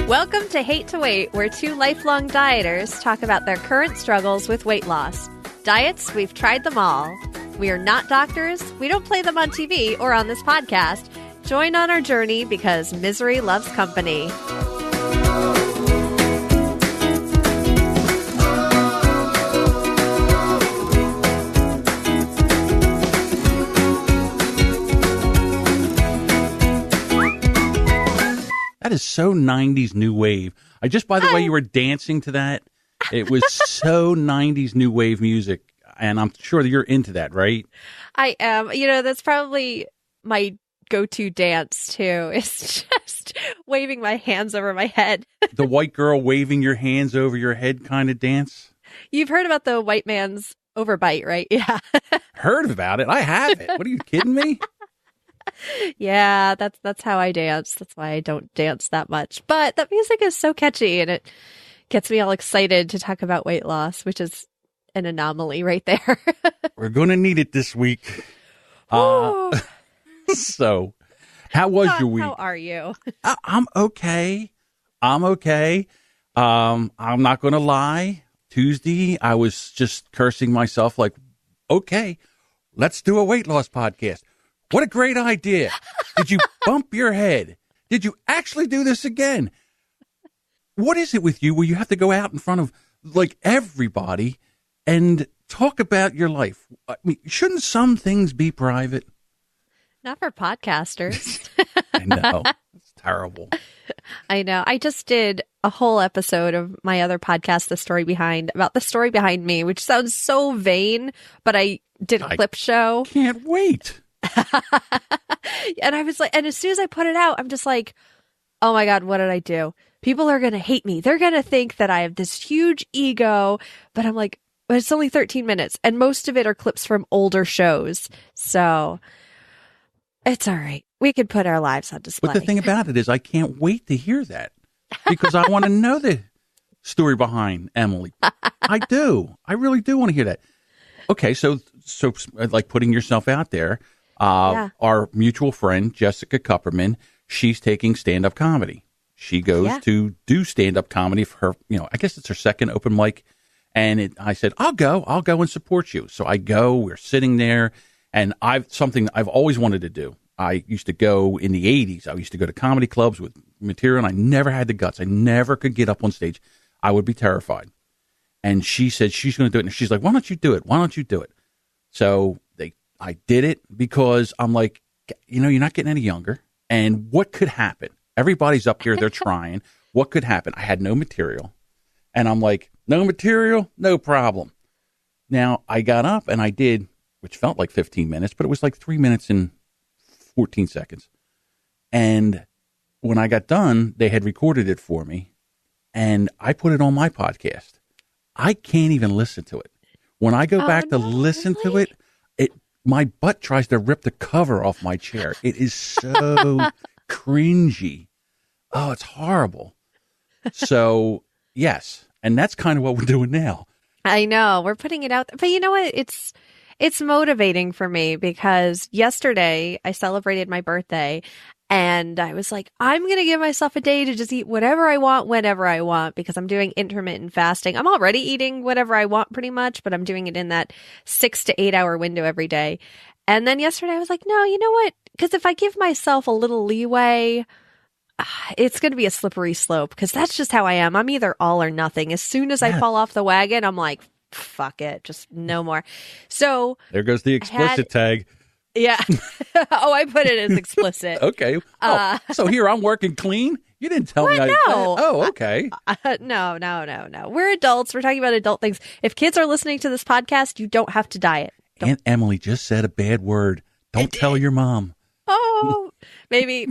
Welcome to Hate to Wait, where two lifelong dieters talk about their current struggles with weight loss. Diets, we've tried them all. We are not doctors. We don't play them on TV or on this podcast. Join on our journey because misery loves company. That is so 90s new wave. By the way you were dancing to that, it was so 90s new wave music. And I'm sure that you're into that, right? I am. That's probably my go-to dance, too. It's just waving my hands over my head. The white girl waving your hands over your head kind of dance? You've heard about the white man's overbite, right? Yeah. Heard about it? I haven't. What, are you kidding me? Yeah, that's how I dance. That's why I don't dance that much. But that music is so catchy, and it gets me all excited to talk about weight loss, which is an anomaly right there. We're going to need it this week. So, how was your week? How are you? I'm okay. I'm not going to lie. Tuesday, I was just cursing myself like, okay, let's do a weight loss podcast. What a great idea. Did you bump your head? Did you actually do this again? What is it with you where you have to go out in front of like everybody and talk about your life? I mean, shouldn't some things be private? Not for podcasters. I know. It's terrible. I know. I just did a whole episode of my other podcast, about the story behind me, which sounds so vain, but I did a clip show. Can't wait. And I was like, and as soon as I put it out, I'm just like, oh my God, what did I do? People are going to hate me. They're going to think that I have this huge ego, but I'm like, but it's only 13 minutes. And most of it are clips from older shows. So it's all right. We could put our lives on display. But the thing about it is I can't wait to hear that because I want to know the story behind Emily. I do. I really do want to hear that. Okay. So like putting yourself out there. Our mutual friend, Jessica Kupferman, she's taking stand-up comedy. She goes to do stand-up comedy for her, I guess it's her second open mic. And I said, I'll go and support you. So I go, we're sitting there, and something I've always wanted to do. I used to go in the 80s. I used to go to comedy clubs with material, and I never had the guts. I never could get up on stage. I would be terrified. And she said she's going to do it. And she's like, why don't you do it? Why don't you do it? So I did it because I'm like, you're not getting any younger. And what could happen? Everybody's up here. They're trying. What could happen? I had no material. And I'm like, no material, no problem. Now, I got up and I did, which felt like 15 minutes, but it was like 3 minutes and 14 seconds. And when I got done, they had recorded it for me. And I put it on my podcast. I can't even listen to it. When I go back to listen to it, my butt tries to rip the cover off my chair. It is so cringy. Oh, it's horrible. So, yes. And that's kind of what we're doing now. I know. We're putting it out. But you know what? It's motivating for me because yesterday I celebrated my birthday and I was like, I'm going to give myself a day to just eat whatever I want, whenever I want, because I'm doing intermittent fasting. I'm already eating whatever I want pretty much, but I'm doing it in that 6 to 8 hour window every day. And then yesterday I was like, no, you know what? Because if I give myself a little leeway, it's going to be a slippery slope because that's just how I am. I'm either all or nothing. As soon as I fall off the wagon, I'm like, fuck it, just no more. So there goes the explicit tag. Yeah. Oh, I put it as explicit. Okay. So here I'm working clean. You didn't tell me. No. Oh, okay. No. We're adults. We're talking about adult things. If kids are listening to this podcast, you don't have to diet. Aunt Emily just said a bad word. Don't tell your mom. Oh, maybe.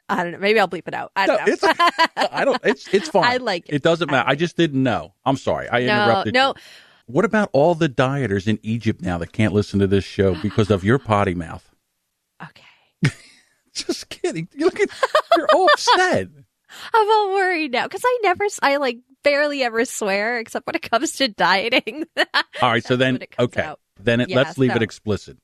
I don't know. Maybe I'll bleep it out. I don't know. It's fine. I like it. It doesn't matter. I just didn't know. I'm sorry. I interrupted you. What about all the dieters in Egypt now that can't listen to this show because of your potty mouth? Okay. Just kidding. You're all upset. I'm all worried now because I barely ever swear except when it comes to dieting. All right. So then, okay. Then let's leave it explicit.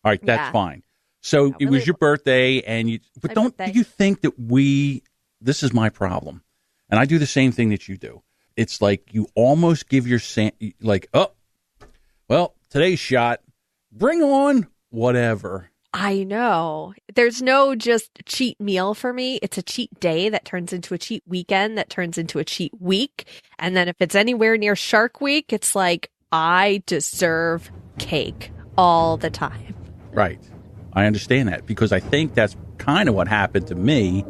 All right. That's fine. So it was your birthday, and do you think that we this is my problem. And I do the same thing that you do. It's like you almost give your like, oh, well, today's shot, bring on whatever. I know. There's no just cheat meal for me. It's a cheat day that turns into a cheat weekend that turns into a cheat week. And then if it's anywhere near Shark Week, it's like, I deserve cake all the time. Right. I understand that because I think that's kind of what happened to me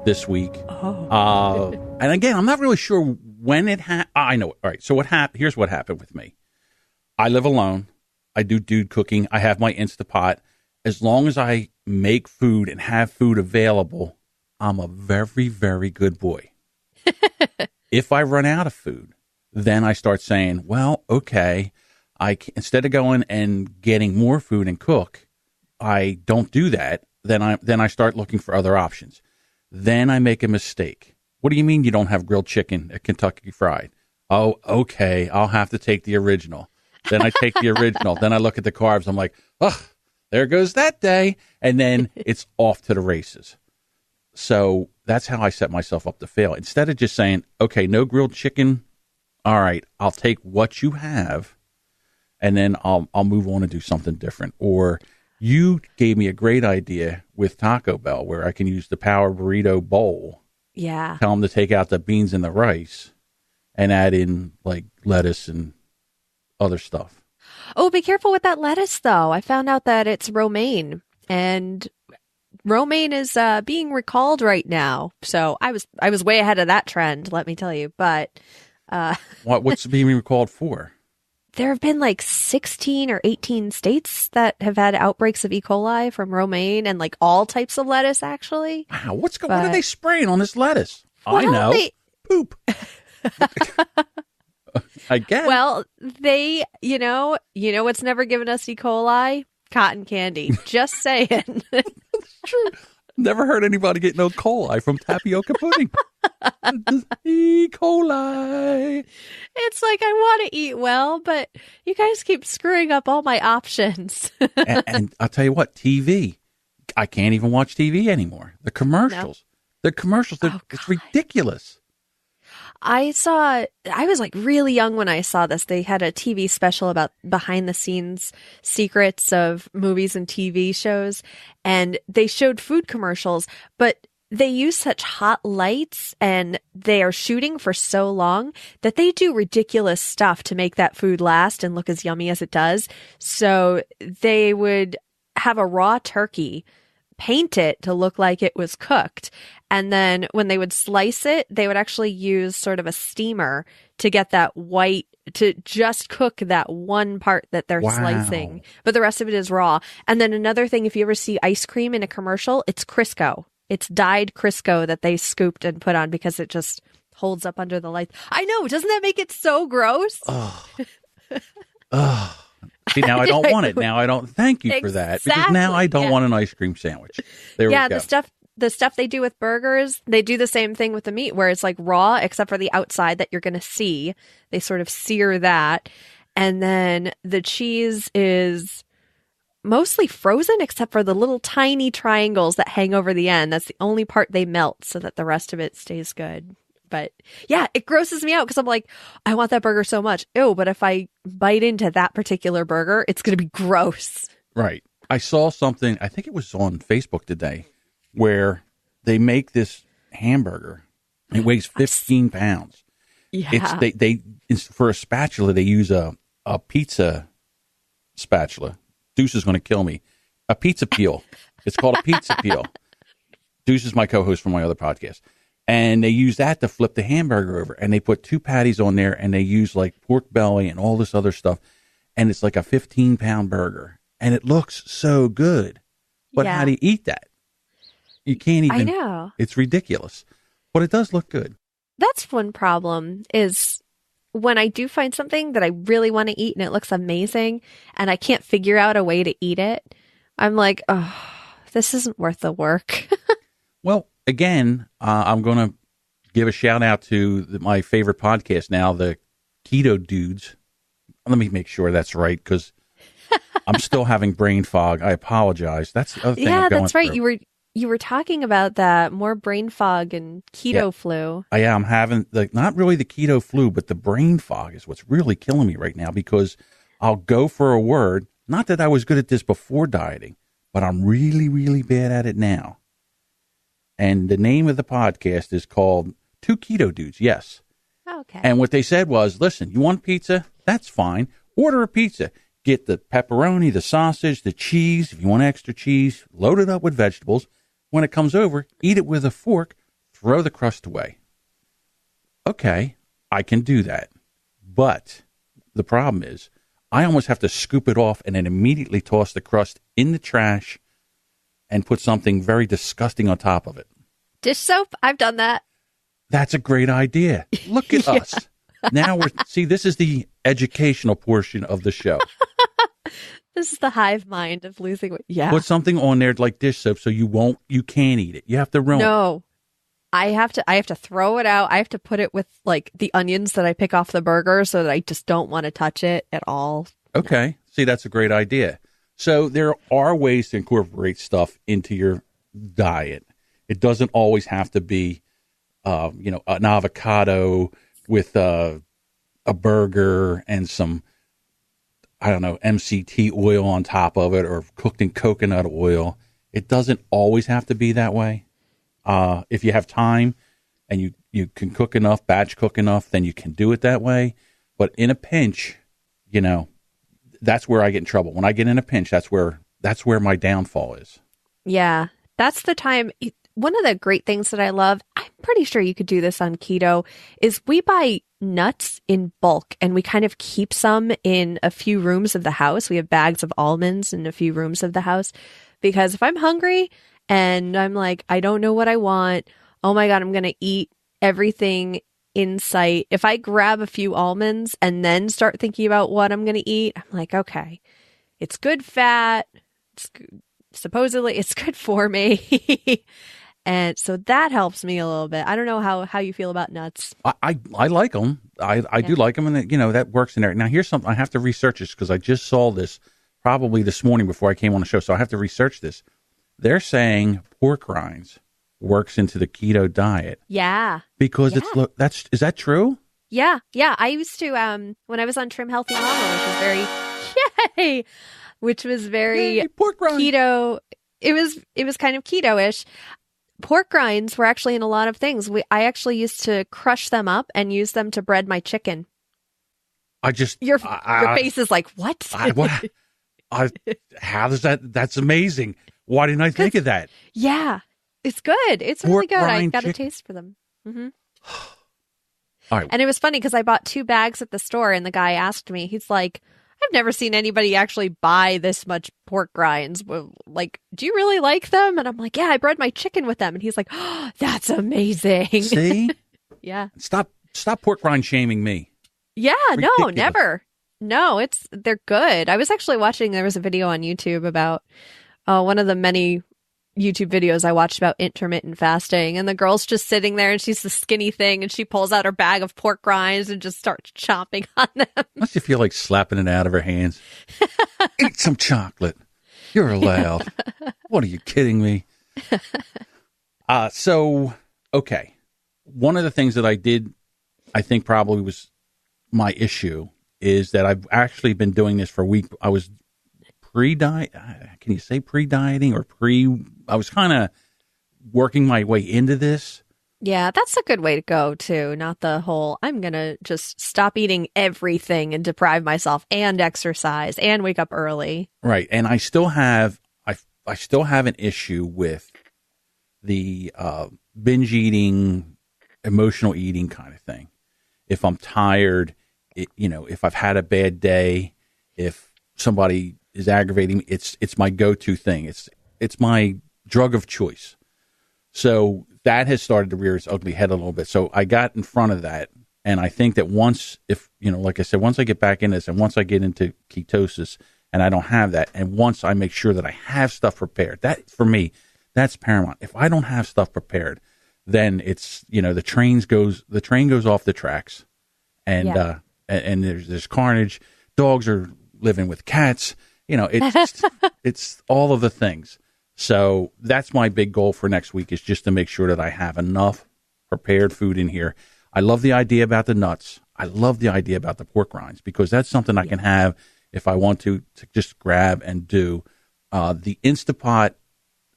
this week. Oh. And again, I'm not really sure when it happened. I know. All right. So here's what happened with me. I live alone. I do dude cooking. I have my Instapot. As long as I make food and have food available, I'm a very, very good boy. If I run out of food, then I start saying, well, okay, instead of going and getting more food and cook, I don't do that. Then I start looking for other options. Then I make a mistake. What do you mean you don't have grilled chicken at Kentucky Fried? Oh, okay, I'll have to take the original. Then I take the original. Then I look at the carbs. I'm like, ugh. There goes that day. And then it's off to the races. So that's how I set myself up to fail. Instead of just saying, okay, no grilled chicken. All right, I'll take what you have and then I'll move on and do something different. Or you gave me a great idea with Taco Bell where I can use the Power Burrito bowl. Yeah. Tell them to take out the beans and the rice and add in like lettuce and other stuff. Oh, be careful with that lettuce, though. I found out that it's romaine, and romaine is being recalled right now. So I was way ahead of that trend, let me tell you. But what's being recalled for? There have been like 16 or 18 states that have had outbreaks of E. coli from romaine and like all types of lettuce, actually. Wow, what are they spraying on this lettuce? Well, I know. Poop. I guess. Well, you know what's never given us E. coli? Cotton candy. Just saying. That's true. Never heard anybody get no coli from tapioca pudding. E. coli. It's like I want to eat well, but you guys keep screwing up all my options. and I'll tell you what, TV. I can't even watch TV anymore. The commercials. No. The commercials. It's ridiculous. I was like really young when I saw this. They had a TV special about behind the scenes secrets of movies and TV shows. And they showed food commercials, but they use such hot lights and they are shooting for so long that they do ridiculous stuff to make that food last and look as yummy as it does. So they would have a raw turkey, paint it to look like it was cooked. And then when they would slice it, they would actually use sort of a steamer to get that white, to just cook that one part that they're slicing. But the rest of it is raw. And then another thing, if you ever see ice cream in a commercial, it's Crisco. It's dyed Crisco that they scooped and put on because it just holds up under the lights. I know. Doesn't that make it so gross? Oh. Oh. See, now I don't want it. Now I don't. Thank you for that. Because now I don't want an ice cream sandwich. There we go. The stuff they do with burgers, they do the same thing with the meat where it's like raw, except for the outside that you're going to see. They sort of sear that. And then the cheese is mostly frozen except for the little tiny triangles that hang over the end. That's the only part they melt so that the rest of it stays good. But yeah, it grosses me out because I'm like, I want that burger so much. Ew, but if I bite into that particular burger, it's going to be gross. Right. I saw something, I think it was on Facebook today, where they make this hamburger. It weighs 15 pounds. Yeah. It's for a spatula, they use a pizza spatula. Deuce is going to kill me. A pizza peel. It's called a pizza peel. Deuce is my co-host from my other podcast. And they use that to flip the hamburger over. And they put 2 patties on there and they use like pork belly and all this other stuff. And it's like a 15-pound burger. And it looks so good. But how do you eat that? You can't even. I know. It's ridiculous. But it does look good. That's one problem is when I do find something that I really want to eat and it looks amazing and I can't figure out a way to eat it. I'm like, oh, this isn't worth the work. Well, again, I'm going to give a shout out to my favorite podcast now, the Keto Dudes. Let me make sure that's right because I'm still having brain fog. I apologize. That's the other thing. Yeah, that's right. Through. you were talking about that more brain fog and Yeah, keto flu. I'm having not really the keto flu, but the brain fog is what's really killing me right now because I'll go for a word. Not that I was good at this before dieting, but I'm really, really bad at it now. And the name of the podcast is called Two Keto Dudes. Yes. Okay. And what they said was, listen, you want pizza? That's fine. Order a pizza. Get the pepperoni, the sausage, the cheese. If you want extra cheese, load it up with vegetables. When it comes over, eat it with a fork. Throw the crust away. Okay, I can do that. But the problem is I almost have to scoop it off and then immediately toss the crust in the trash and put something very disgusting on top of it. Dish soap? I've done that. That's a great idea. Look at us. Now this is the educational portion of the show. This is the hive mind of losing weight. Yeah. Put something on there like dish soap so you can't eat it. You have to ruin it. No. I have to throw it out. I have to put it with like the onions that I pick off the burger so that I just don't want to touch it at all. Okay. See, that's a great idea. So there are ways to incorporate stuff into your diet. It doesn't always have to be, an avocado with a burger and some, I don't know, MCT oil on top of it or cooked in coconut oil. It doesn't always have to be that way. If you have time and you can cook enough, batch cook enough, then you can do it that way. But in a pinch, that's where I get in trouble. When I get in a pinch, that's where my downfall is. Yeah, that's the time. One of the great things that I love, I'm pretty sure you could do this on keto, is we buy nuts in bulk and we kind of keep some in a few rooms of the house. We have bags of almonds in a few rooms of the house because if I'm hungry and I'm like, I don't know what I want, oh my God, I'm going to eat everything in sight. If I grab a few almonds and then start thinking about what I'm going to eat, I'm like, okay, it's good fat. Supposedly it's good for me. And so that helps me a little bit. I don't know how you feel about nuts. I like them. I do like them. And, that works in there. Now, here's something. I have to research this because I just saw this probably this morning before I came on the show. So I have to research this. They're saying pork rinds works into the keto diet. Yeah. Because is that true? Yeah. Yeah. I used to, when I was on Trim Healthy Mama, which was very pork rind. Keto. It was kind of keto-ish. Pork rinds were actually in a lot of things. I actually used to crush them up and use them to bread my chicken. Your face is like, what? How does that? That's amazing. Why didn't I think of that? Yeah, it's good. It's really good. I got a taste for them. Mm-hmm. All right. And it was funny because I bought 2 bags at the store and the guy asked me, he's like, I've never seen anybody actually buy this much pork rinds. Like, do you really like them? And I'm like, yeah, I bred my chicken with them. And he's like, oh, that's amazing. See? Yeah. Stop pork rind shaming me. Yeah, Ridiculous. No, never. No, they're good. I was actually watching, there was a video on YouTube about one of the many YouTube videos I watched about intermittent fasting, and the girl's just sitting there and she's the skinny thing and she pulls out her bag of pork rinds and just starts chomping on them. Must you feel like slapping it out of her hands? Eat some chocolate. You're allowed. What, are you kidding me? Okay. One of the things that I did, I think probably was my issue, is that I've actually been doing this for a week. I was pre-diet. Can you say pre-dieting or I was kind of working my way into this. Yeah, that's a good way to go too. Not the whole, I'm going to just stop eating everything and deprive myself and exercise and wake up early. Right. And I still have an issue with the binge eating, emotional eating kind of thing. If I'm tired, if I've had a bad day, if somebody is aggravating me, it's my go-to thing. It's my drug of choice. So that has started to rear its ugly head a little bit. So I got in front of that. And I think that once I get back in this and once I get into ketosis and I don't have that, and once I make sure that I have stuff prepared, that for me, that's paramount. If I don't have stuff prepared, then it's, the train goes off the tracks and there's carnage. Dogs are living with cats. It's all of the things. So that's my big goal for next week, is just to make sure that I have enough prepared food in here. I love the idea about the nuts. I love the idea about the pork rinds, because that's something I can have if I want to just grab and do. The Instapot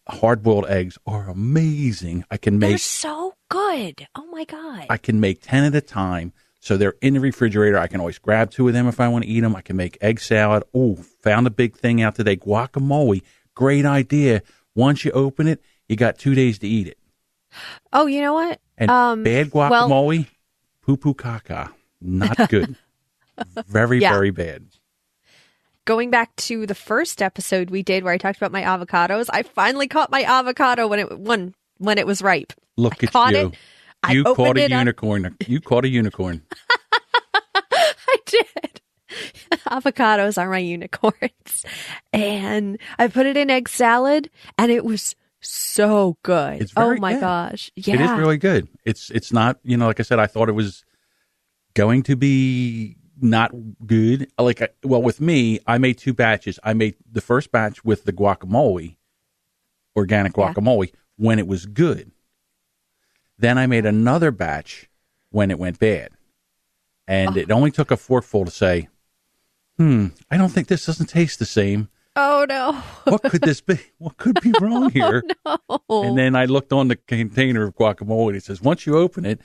hard-boiled eggs are amazing. They're so good. Oh, my God. I can make 10 at a time. So they're in the refrigerator. I can always grab 2 of them if I want to eat them. I can make egg salad. Oh, found a big thing out today. Guacamole. Great idea. Once you open it, you got 2 days to eat it. Oh, you know what? And bad guacamole, poo-poo caca. Not good. Very, very bad. Going back to the first episode we did where I talked about my avocados, I finally caught my avocado when it was ripe. Look at you. You caught a unicorn. You caught a unicorn. I did. Avocados are my unicorns. And I put it in egg salad, and it was so good. It's very my good. gosh. Yeah. It is really good. It's not, like I said, I thought it was going to be not good. With me, I made 2 batches. I made the first batch with the guacamole, organic guacamole, when it was good. Then I made another batch when it went bad. And it only took a forkful to say, I don't think this doesn't taste the same. Oh, no. What could this be? What could be wrong here? Oh, no. And then I looked on the container of guacamole, and it says, once you open it,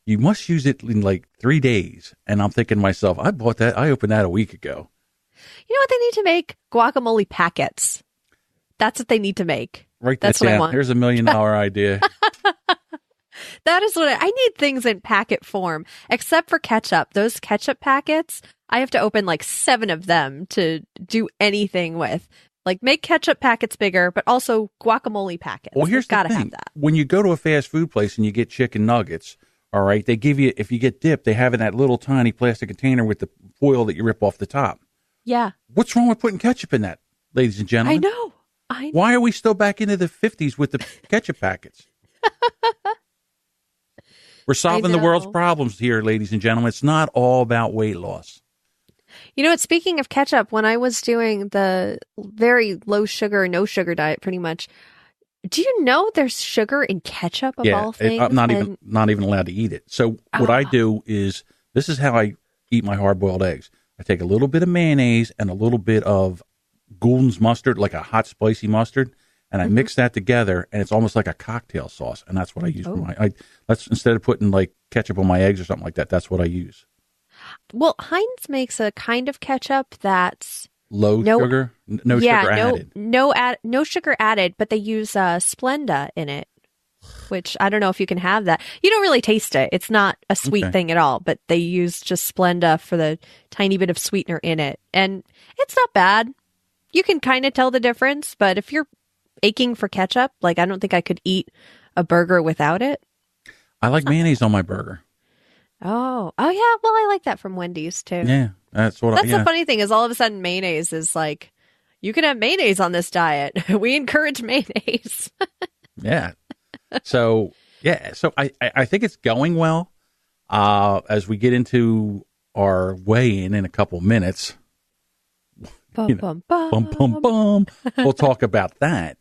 you must use it in 3 days. And I'm thinking to myself, I opened that a week ago. You know what they need to make? Guacamole packets. That's what they need to make. That's what I want. Here's $1 million idea. That is what I need, things in packet form, except for ketchup. Those ketchup packets, I have to open 7 of them to do anything with. Make ketchup packets bigger, but also guacamole packets. Well, here's the thing. Have that. When you go to a fast food place and you get chicken nuggets, all right, they give you, if you get dipped, they have in that little tiny plastic container with the foil that you rip off the top. Yeah. What's wrong with putting ketchup in that, ladies and gentlemen? I know. Why are we still back into the 50s with the ketchup packets? We're solving the world's problems here, ladies and gentlemen. It's not all about weight loss. You know what? Speaking of ketchup, when I was doing the very low sugar, no sugar diet, pretty much, do you know there's sugar in ketchup of all things? I'm not even allowed to eat it. So what I do is, this is how I eat my hard-boiled eggs. I take a little bit of mayonnaise and a little bit of Gould's mustard, like a hot spicy mustard, and I mix that together, and it's almost like a cocktail sauce, and that's what I use for my. That's instead of putting ketchup on my eggs or something like that. That's what I use. Well, Heinz makes a kind of ketchup that's low sugar, no sugar added. No sugar added, but they use Splenda in it, which I don't know if you can have that. You don't really taste it. It's not a sweet thing at all, but they use just Splenda for the tiny bit of sweetener in it, and it's not bad. You can kind of tell the difference, but if you're aching for ketchup, I don't think I could eat a burger without it. I like mayonnaise on my burger. Oh yeah. Well, I like that from Wendy's too. Yeah, that's the funny thing is, all of a sudden, mayonnaise is you can have mayonnaise on this diet. We encourage mayonnaise. Yeah. So I think it's going well. As we get into our weigh-in a couple minutes, bum. We'll talk about that.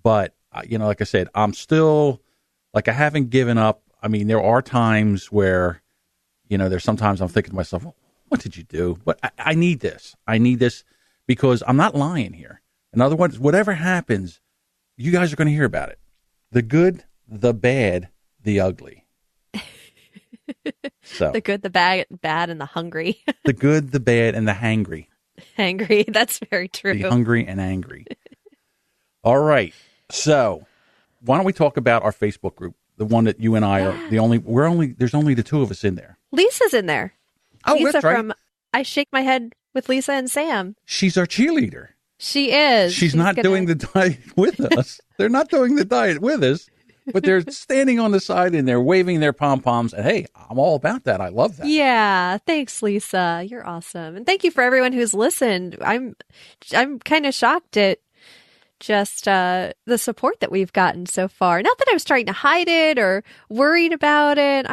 But like I said, I'm still I haven't given up. I mean, there are times where, there's sometimes I'm thinking to myself, what did you do? But I need this. I need this because I'm not lying here. In other words, whatever happens, you guys are going to hear about it. The good, the bad, the ugly. So the good, the bad, and the hungry. The good, the bad, and the hangry. Hangry. That's very true. The hungry and angry. All right. So why don't we talk about our Facebook group? The one that you and I are there's only the 2 of us in there. Lisa's in there. Oh, Lisa that's right. From I Shake My Head with Lisa and Sam. She's our cheerleader. She is. She's not doing the diet with us. They're not doing the diet with us, but they're standing on the side and they're waving their pom-poms. And hey, I'm all about that. I love that. Yeah. Thanks, Lisa. You're awesome. And thank you for everyone who's listened. I'm kind of shocked at just the support that we've gotten so far. Not that I was trying to hide it or worried about it.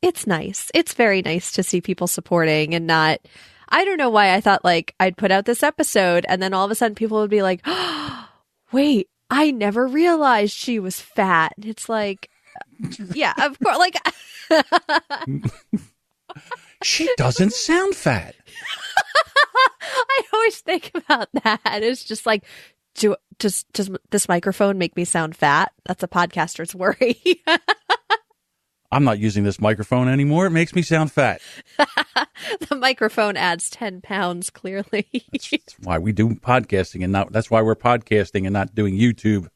It's nice. It's very nice to see people supporting and not, I don't know why I thought I'd put out this episode and then all of a sudden people would be like, oh, wait, I never realized she was fat. It's like, yeah, of course. Like, She doesn't sound fat. I always think about that. It's just like, does this microphone make me sound fat? That's a podcaster's worry. I'm not using this microphone anymore. It makes me sound fat. The microphone adds 10 pounds, clearly. That's why we do podcasting that's why we're podcasting and not doing YouTube.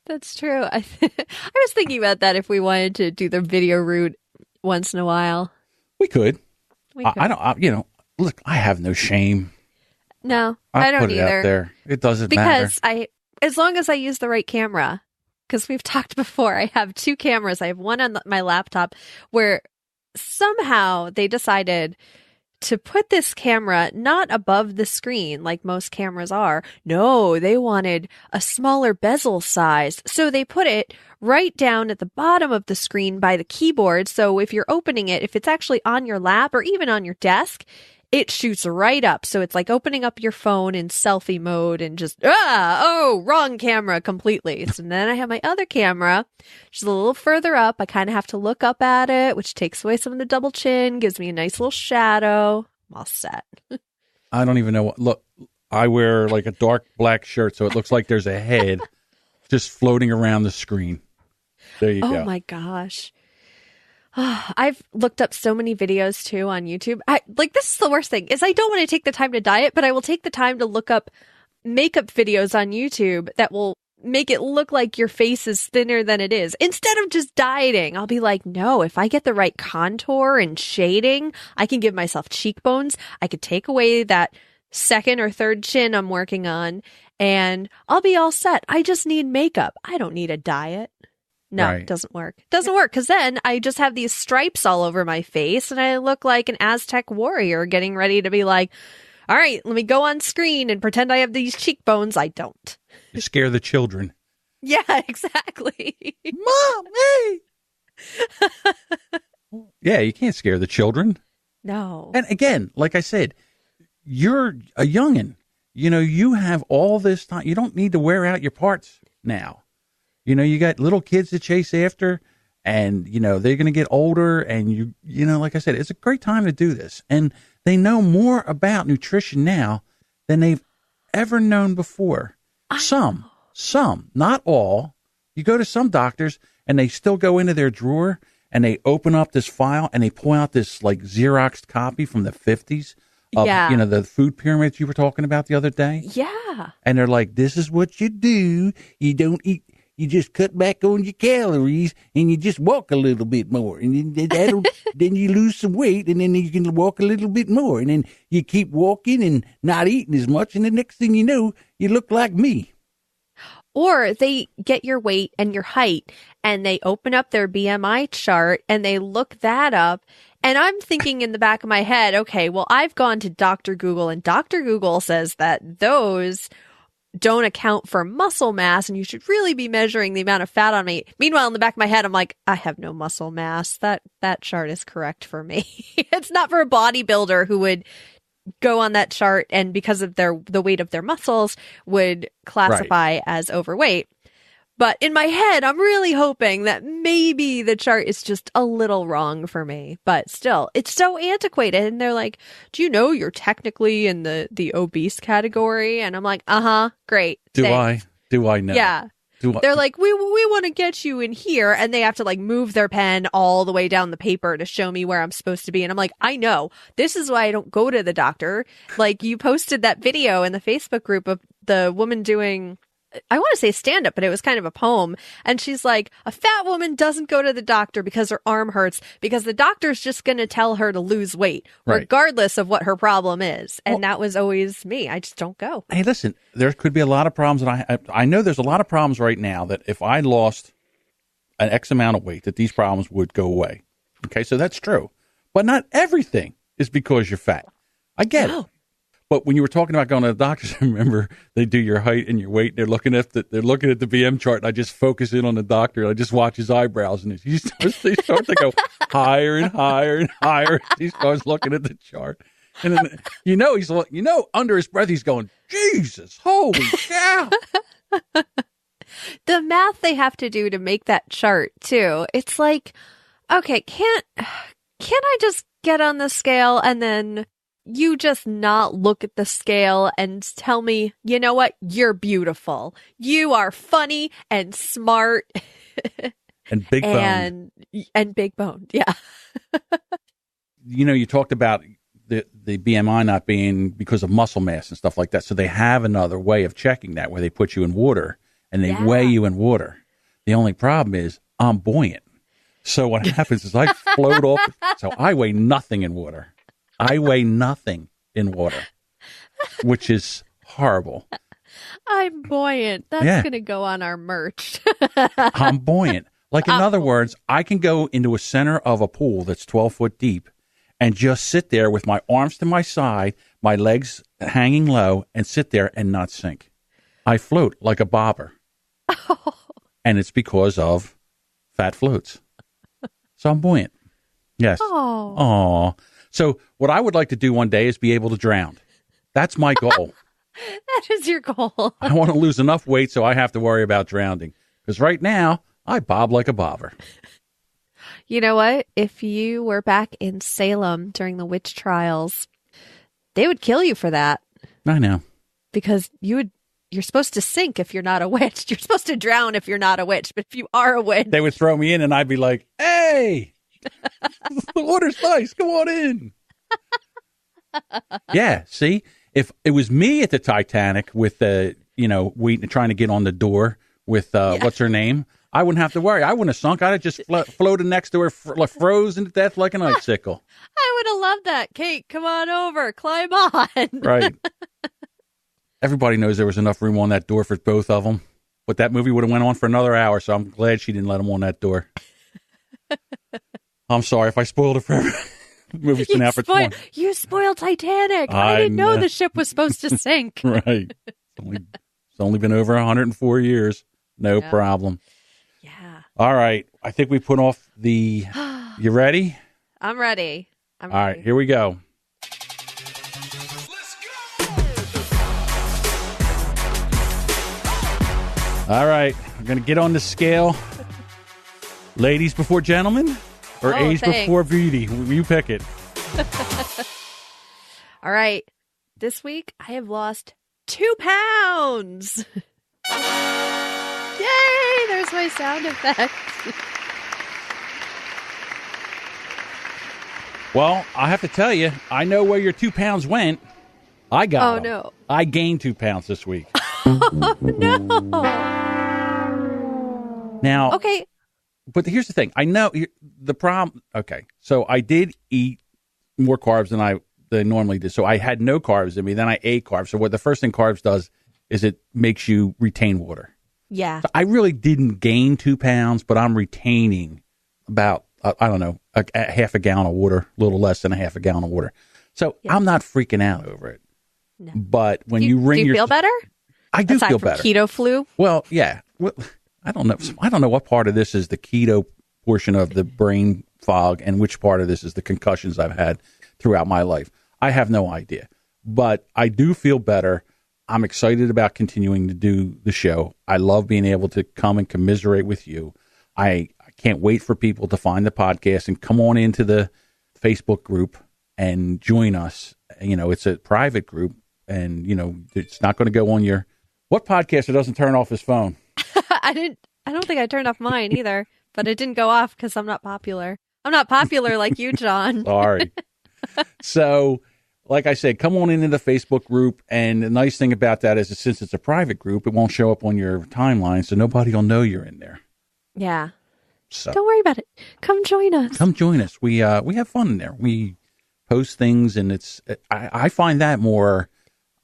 That's true. I was thinking about that if we wanted to do the video route once in a while. We could. We could. I don't, look, I have no shame. No, I don't put it either. out there. It doesn't matter. Because as long as I use the right camera, because we've talked before, I have two cameras. I have one on my laptop where somehow they decided to put this camera not above the screen like most cameras are. No, they wanted a smaller bezel size. So they put it right down at the bottom of the screen by the keyboard. So if you're opening it, if it's actually on your lap or even on your desk, it shoots right up. So it's like opening up your phone in selfie mode and just, wrong camera completely. So then I have my other camera, which is a little further up. I kind of have to look up at it, which takes away some of the double chin, gives me a nice little shadow. I'm all set. I don't even know what. Look, I wear like a dark black shirt, so it looks like there's a head just floating around the screen. There you go. Oh my gosh. I've looked up so many videos too on YouTube. This is the worst thing is I don't want to take the time to diet, but I will take the time to look up makeup videos on YouTube that will make it look like your face is thinner than it is. Instead of just dieting, I'll be like, no, if I get the right contour and shading, I can give myself cheekbones. I could take away that second or third chin I'm working on and I'll be all set. I just need makeup. I don't need a diet. No, Right. It doesn't work. It doesn't work because then I just have these stripes all over my face and I look like an Aztec warrior getting ready to be like, all right, let me go on screen and pretend I have these cheekbones. I don't. You scare the children. Yeah, exactly. Mommy! Yeah, you can't scare the children. No. And again, like I said, you're a youngin'. You have all this time. You don't need to wear out your parts now. You got little kids to chase after and, they're going to get older and like I said, it's a great time to do this. And they know more about nutrition now than they've ever known before. Some, not all. You go to some doctors and they still go into their drawer and they open up this file and they pull out this like Xeroxed copy from the 50s of, the food pyramids you were talking about the other day. Yeah. And they're like, this is what you do. You don't eat. You just cut back on your calories and you just walk a little bit more. And then you lose some weight and then you can walk a little bit more. And then you keep walking and not eating as much. And the next thing you know, you look like me. Or they get your weight and your height and they open up their BMI chart and they look that up. And I'm thinking in the back of my head, okay, well, I've gone to Dr. Google and Dr. Google says that those don't account for muscle mass and you should really be measuring the amount of fat on me. Meanwhile, in the back of my head, I'm like, I have no muscle mass. That chart is correct for me. It's not for a bodybuilder who would go on that chart and because of the weight of their muscles would classify as overweight. But in my head, I'm really hoping that maybe the chart is just a little wrong for me. But still, it's so antiquated. And they're like, do you know you're technically in the obese category? And I'm like, great. Do thanks. I know? Yeah. They're like, we want to get you in here. And they have to like move their pen all the way down the paper to show me where I'm supposed to be. And I'm like, I know. This is why I don't go to the doctor. Like you posted that video in the Facebook group of the woman doing, I want to say stand up, but it was kind of a poem. And she's like, a fat woman doesn't go to the doctor because her arm hurts because the doctor's just going to tell her to lose weight, regardless of what her problem is. And that was always me. I just don't go. Hey, listen, there could be a lot of problems. And I know there's a lot of problems right now that if I lost an X amount of weight, that these problems would go away. Okay, so that's true. But not everything is because you're fat. I get it. But when you were talking about going to the doctors, I remember they do your height and your weight. They're looking at the BM chart, and I just focus in on the doctor. And I just watch his eyebrows, and they start to go higher and higher and higher. He starts looking at the chart, and then he's under his breath, he's going, "Jesus, holy cow!" The math they have to do to make that chart too. It's like, okay, can't I just get on the scale and then you just not look at the scale and tell me, you know what? You're beautiful. You are funny and smart And big boned. And big boned. Yeah. You talked about the BMI not being because of muscle mass and stuff like that. So they have another way of checking that where they put you in water and they weigh you in water. The only problem is I'm buoyant. So what happens is I float off. So I weigh nothing in water. I weigh nothing in water, which is horrible. I'm buoyant. That's going to go on our merch. I'm buoyant. Like, in other words, I can go into a center of a pool that's 12 foot deep and just sit there with my arms to my side, my legs hanging low, and sit there and not sink. I float like a bobber. Oh. And it's because of fat floats. So I'm buoyant. Yes. Oh. So what I would like to do one day is be able to drown. That's my goal. That is your goal. I want to lose enough weight so I have to worry about drowning. Because right now, I bob like a bobber. You know what? If you were back in Salem during the witch trials, they would kill you for that. I know. Because you're supposed to sink if you're not a witch. You're supposed to drown if you're not a witch. But if you are a witch, they would throw me in and I'd be like, hey, the water's nice. Come on in. Yeah. See, if it was me at the Titanic with trying to get on the door with, what's her name? I wouldn't have to worry. I wouldn't have sunk. I'd have just floated next to her, frozen to death like an icicle. I would have loved that. Kate, come on over. Climb on. Right. Everybody knows there was enough room on that door for both of them. But that movie would have went on for another hour, so I'm glad she didn't let them on that door. I'm sorry if I spoiled it for everyone. The movie's been out for 20. You spoiled Titanic. I didn't know the ship was supposed to sink. Right. It's only been over 104 years. No problem. Yeah. All right. I think we put off the... You ready? I'm ready. All right. Here we go. Let's go! All right. I'm going to get on the scale. Ladies before gentlemen or age before beauty? You pick it. All right. This week, I have lost 2 pounds. Yay! There's my sound effect. Well, I have to tell you, I know where your 2 pounds went. I got them. No. I gained 2 pounds this week. Oh, no. Now, okay. But here's the thing. I know the problem. Okay. So I did eat more carbs than I normally did. So I had no carbs in me. Then I ate carbs. So what the first thing carbs does is it makes you retain water. Yeah. So I really didn't gain 2 pounds, but I'm retaining about, I don't know, a half a gallon of water, a little less than a half a gallon of water. So I'm not freaking out over it. No. But when you ring do you feel better? I do Aside feel from better. Keto flu? Well, yeah. Well, I don't know. I don't know what part of this is the keto portion of the brain fog and which part of this is the concussions I've had throughout my life. I have no idea. But I do feel better. I'm excited about continuing to do the show. I love being able to come and commiserate with you. I can't wait for people to find the podcast and come on into the Facebook group and join us. You know, it's a private group and, you know, it's not going to go on your... What podcaster doesn't turn off his phone? I don't think I turned off mine either, but it didn't go off because I'm not popular. I'm not popular like you, John. Sorry. So, like I said, come on into the Facebook group. And the nice thing about that is that since it's a private group, it won't show up on your timeline. So nobody will know you're in there. Yeah. So don't worry about it. Come join us. Come join us. We have fun in there. We post things and I find that more,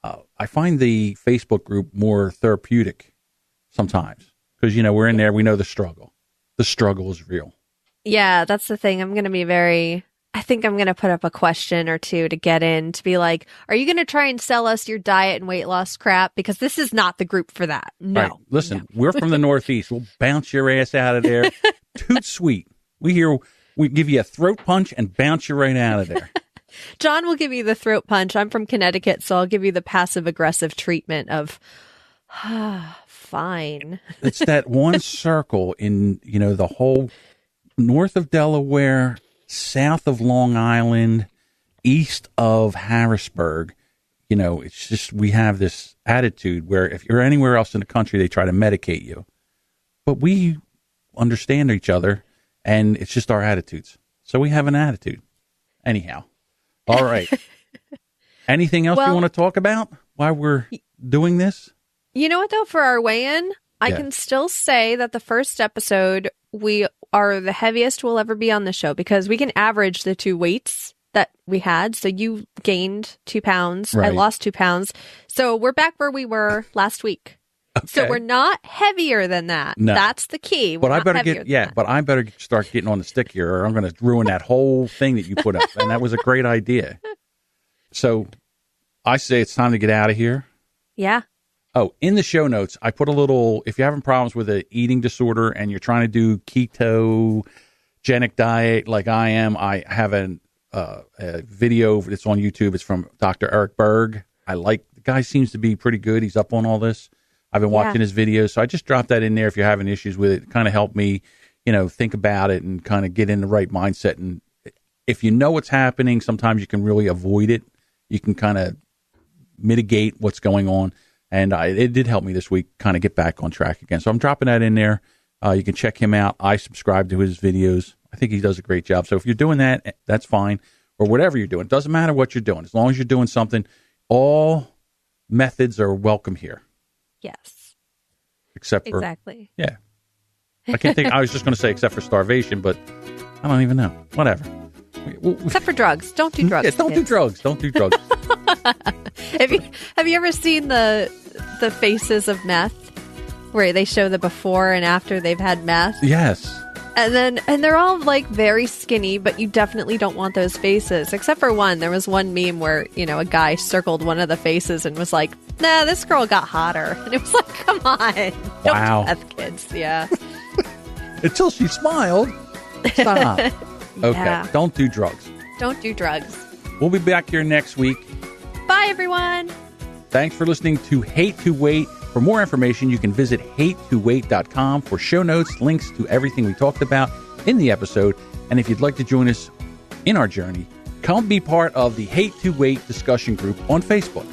I find the Facebook group more therapeutic sometimes. Because, you know, we're in there. We know the struggle. The struggle is real. Yeah, that's the thing. I'm going to be I think I'm going to put up a question or two to get in to be like, are you going to try and sell us your diet and weight loss crap? Because this is not the group for that. No. Right. Listen, we're from the Northeast. We'll bounce your ass out of there. Toot sweet. We give you a throat punch and bounce you right out of there. John will give you the throat punch. I'm from Connecticut, so I'll give you the passive aggressive treatment of fine. It's that one circle in, the whole north of Delaware, south of Long Island, east of Harrisburg. It's just, we have this attitude where if you're anywhere else in the country, they try to medicate you. But we understand each other, and it's just our attitudes. So we have an attitude. Anyhow. All right. Anything else you want to talk about while we're doing this? You know what, though? For our weigh-in, I can still say that the first episode, we are the heaviest we'll ever be on the show because we can average the two weights that we had. So you gained 2 pounds. Right. I lost 2 pounds. So we're back where we were last week. Okay. So we're not heavier than that. No. That's the key. But I better start getting on the stick here, or I'm going to ruin that whole thing that you put up. And that was a great idea. So I say it's time to get out of here. Yeah. Oh, in the show notes, I put a little, if you're having problems with an eating disorder and you're trying to do ketogenic diet like I am, I have a video that's on YouTube. It's from Dr. Eric Berg. The guy seems to be pretty good. He's up on all this. I've been watching his videos, so I just dropped that in there if you're having issues with it. Kind of help me, think about it and kind of get in the right mindset. And if you know what's happening, sometimes you can really avoid it. You can kind of mitigate what's going on. And it did help me this week kind of get back on track again. So I'm dropping that in there. You can check him out. I subscribe to his videos. I think he does a great job. So if you're doing that, that's fine. Or whatever you're doing. It doesn't matter what you're doing. As long as you're doing something, all methods are welcome here. Yes. Except for... Exactly. Yeah. I can't think... I was just going to say except for starvation, but I don't even know. Whatever. Except for drugs. Don't do drugs. Yeah, don't do drugs. Don't do drugs. Have you ever seen the faces of meth where they show the before and after they've had meth? Yes. And they're all like very skinny, but you definitely don't want those faces. Except for one. There was one meme where, a guy circled one of the faces and was like, nah, this girl got hotter. And it was like, come on. Don't do meth, kids. Yeah. Until she smiled. Stop. Okay. Yeah. Don't do drugs. Don't do drugs. We'll be back here next week. Bye, everyone. Thanks for listening to Hate to Wait. For more information, you can visit hate2wait.com for show notes, links to everything we talked about in the episode. And if you'd like to join us in our journey, come be part of the Hate to Wait discussion group on Facebook.